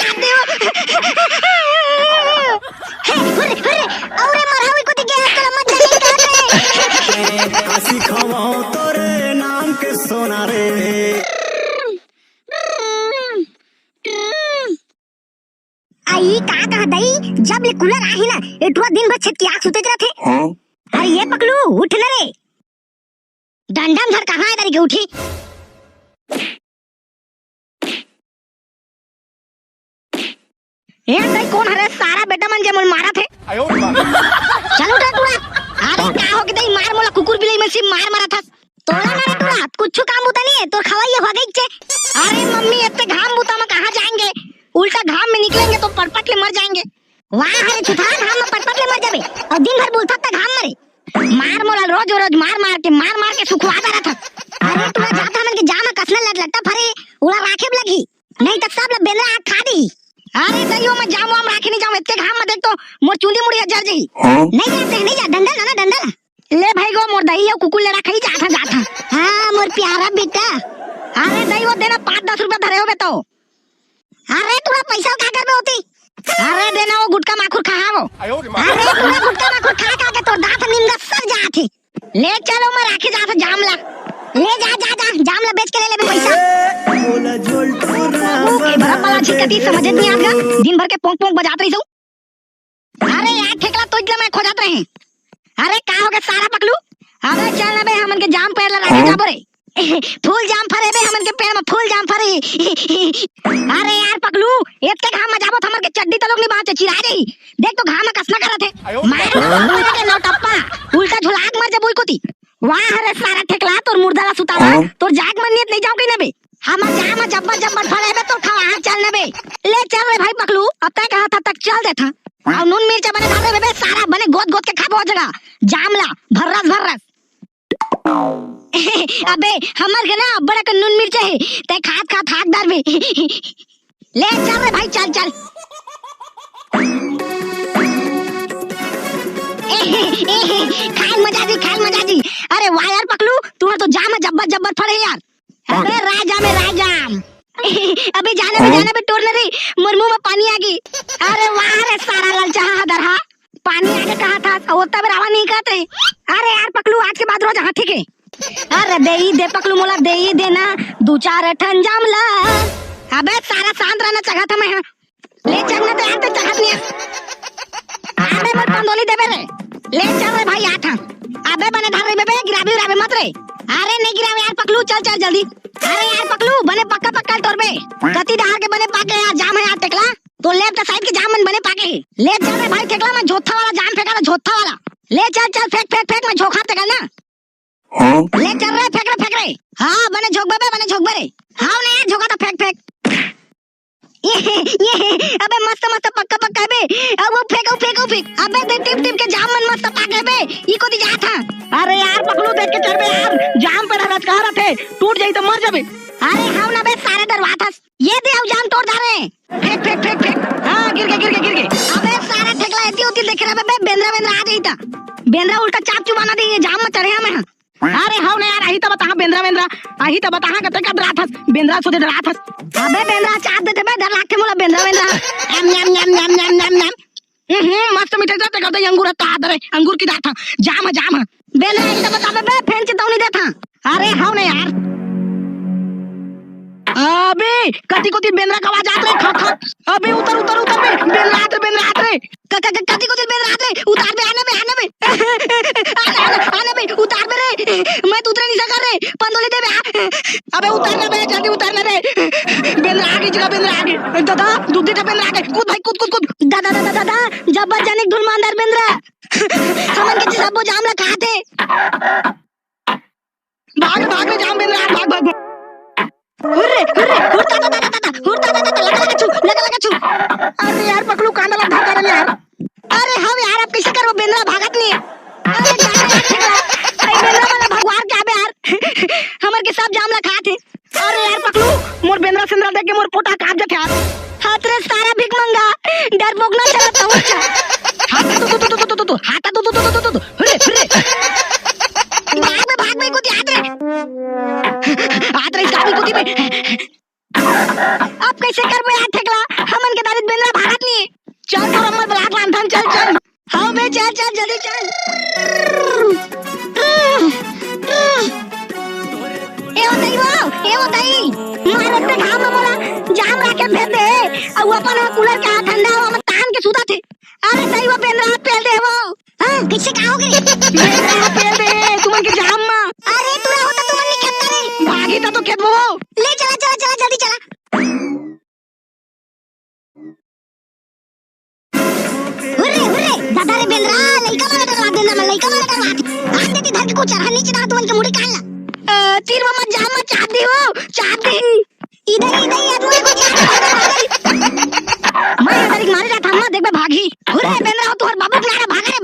काट दियो हुरे हुरे औरे मरहावी को दिखे तो मत चले काटे हंसी खवाओ तोरे नाम के सोना रे। आई का दई जब ले कूलर आही ना एटवा दिन भर छत की आग सुते रहते। अरे ये पकलू उठ न रे डंडम धर कहां है तेरी के उठी। ये दई कौन हरे सारा बेटा मन जे मन मारा थे चल उठ टूड़ा। अरे का हो के दई मार मोला कुकुर बिलाई मन से मारा था तोला मारे टूड़ा कुछ काम बुता नहीं है तो खवाई हो गई छे। अरे मम्मी इतने घाम बुता में कहां जाएंगे उल्टा घाम में निकलेंगे तो पटपट ले मर जाएंगे। वहां हरे चुथा घाम में पटपट ले मर जाबे और दिन भर बोलता था घाम मरे मार मोला रोज रोज मार मार के सुखवाता रहता। अरे तू जाता मन के जामा कसने लट्टा फरे उड़ा राखे लगी नहीं तो सब ला बेला आग खा दी। अरे दइयो मैं जाम वाम राखे नहीं जाऊं इतने घाम में देख तो मोर चुंदी मुड़ी जर जाई। नहीं जा डंडल ना डंडल ले भाई गो मोर दइयो कुकुल ले रखई जाता हां मोर प्यारा बेटा। अरे दइयो देना 5-10 रुपया धरे हो बे तो। अरे तूरा पैसा का करबे होती। अरे देना वो गुटका माखुर खाओ। अरे तूरा गुटका माखुर खा के तोर दांत निंदा सर जाथे। ले चलो मैं राखी जाता जामला ले जा जामला बेच के ले ले पैसा। बोला जोल टोरा ओके बड़ा वाला छिकती समझ नहीं आगा दिन भर के पोंक बजात रही सो। अरे यार ठेकला तो इतना मैं खो जात रहे। अरे का हो गया सारा पकलू। अबे चल ना बे हमन के जाम पेड़ ला राखे जाबो रे फूल जाम फरे बे हमन के पेड़ में फूल जाम फरे। अरे यार पकलू एक के घाम में जाबो हमन के चड्डी तलोक नहीं बाते चिरा रही देख तो घाम में कसना करत है मार के नौटप्पा उल्टा झुलाक मार जब कोती। वाह अरे सारा ठेकला तोर मुर्दाला सुतावा तोर जाग मन नियत नहीं जाऊ कहीं ना बे हम जाम जब्बर फड़े बे तो खावा चल ना बे ले चल रे भाई पकलू अब तक कहा था तक चल देता और नून मिर्च बने डाले बे सारा बने गोद के खाबो जगह जामला भर्रस अबे हमर के ना बड़ा का नून मिर्च है ते खात हाक दार में ले चल रे भाई चल खाल मजा दी। अरे वाह यार पकलू तू तो जाम जब्बर फड़े यार। अबे राजाम अबे जाने में टोर रे मोर मुंह में पानी आ गई। अरे वाह रे सारा ललचा दरहा पानी आके कहा था होता बेरावा नहीं कहते। अरे यार पकलू आज के बाद रोज हाँ ठीक है। अरे दे पकलू मोला दे ना 2-4 ठन जामला। अबे सारा शांत रहना चाहा था मैं ले चल ना तो यार तो चाहत नहीं। अबे मत पंदोली देबे रे ले चल रे भाई आता। अबे बने धर रे बे गिराबे मत रे। अरे नहीं गिरावे यार पकलू चल जल्दी। अरे यार पकलू बने पक्का तोर बे गति दहार के बने पाके यार जाम है यार टेकला तो लेफ्ट साइड के जाम मन बने पाके ले चल रे भाई टेकला में झोथा वाला जाम फेंका झोथा वाला ले चल फेंक मैं झोखा टेकल ना ले चल रे फेंक रे हां बने झोक बे रे हां ने यार झोका तो फेंक ये अबे मस्त पक्का बे अब वो फेंक अबे दे टिप के जाम मन मस्त पाके बे ई को दी जा था। अरे यार पकलू देख के चल बे यार जाम पे रच कह रहा थे टूट जाई तो मर जाबे। अरे हां ना बे सारे दरवाथस ये दे अब जाम तोड़ डाले फेंक हां गिर गए अबे सारा ठेकला एती होती देख रहा बे बेंद्रा आ गई था बेंद्रा उल्टा चाप चुबाना दे जाम में चढ़े मैं। अरे हां ना यार आही तो बता बेंद्रा आही तो बता कते का डराथस बेंद्रा सोते डराथस। अबे बेंद्रा चाप देते बे डर लाके मोला बेंद्रा एम मस्त मीठा जाते करते अंगूर का आदर अंगूर की दाता जाम बेंद्रा आही तो बता बे फैन चितावनी देता। अरे हां ना यार अबे कति बेंद्रा का आवाज आत रे खट अबे उतर बे बेंद्रा आत रे कति बेंद्रा आत रे उतार बे आने बे उतार बे रे मैं उतरे नहीं सका रे पंदोले दे बे अबे उतारना बे जल्दी उतारना रे बेंद्रा आगे दादा दूधी का बेंद्रा आगे कूद भाई कूद दादा जब्बर जानिक धुल मांदार बेंद्रा हमन के सबो जामला खाते भाग जाम बेंद्रा भाग हुर्रे लगा छू। अरे यार पकलू कांदा लग भागा रे यार। अरे हम यार अब कैसे करो बेंद्रा भागत नहीं है। अरे बेंद्रा वाला भगवान क्या बे यार हमर के सब जामला खाते। अरे यार पकलू मोर बेंद्रा सेंद्रा देख के मोर पोटा काट जाते यार हाथ रे सारा भीख मंगा डर बोगना चला तो हाथ तो हुर्रे भाग में कुछ याद रे इसका भी कुछ अब कैसे कर बे यार ठेकला हमन चल जल्दी चल। ए बताई मारत पे घाम में बोला जाम रखे भेज दे और अपन कूलर के हाथ ठंडा हवा में तान के सुता थे। अरे सही वो पेंद्रा पेल दे वो। हां किससे कहोगे पेल दे तुमन के जाम में। अरे तूरा होता तुमन नहीं खेत रे भागी तो खेत वो ले चला जल्दी चला। हुर्रे दादा रे बेंद्रा लइका मारे डरवा देना मैं लइका मारे डरवा हाथ देती धर के को चढ़ा नीचे डाल तुमन के मुड़ी काट ला। तीर मामा जाम में चाहती हो चाहती इधर आदमी को मैं इधर मारे जा था देख बे भागी। हुर्रे बेंद्रा तू हर बाबू नारा भाग रे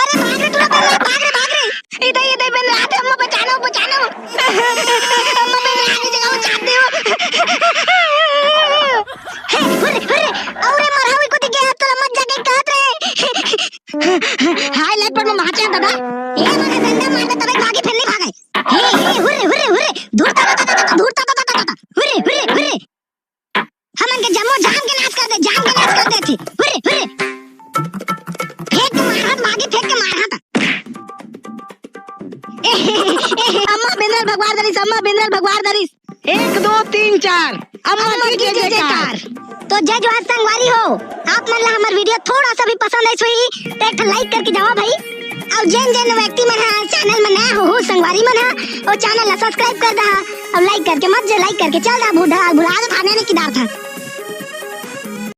अरे भाग रे तूरा भाग रे इधर बेंद्रा आते अम्मा बचाना अम्मा बेंद्रा की जगह चाहती हो। हुर्रे औरे मरावी को दिखे तो मत जाके काट रे हाईलाइट पर मैं भाचे दादा ये मारे डंडा मार दे तबे भागी फिर नहीं भागे। हुर्रे दूर हुर्रे हमन के जमो जाम के नाच कर दे थी। हुर्रे फेंक के मार हाथ अम्मा बिंदल भगवान दरिस 1 2 3 4 अम्मा की जयकार। तो जय जवान संगवारी हो आप मन ला हमर वीडियो थोड़ा सा भी पसंद आई सोई तो एक लाइक करके जाओ भाई और जन व्यक्ति मन चैनल में नया हो संगवारी मन और चैनल ला सब्सक्राइब कर दा और लाइक करके मत जे लाइक करके चल दा बुढ़ा थाने ने किधर था।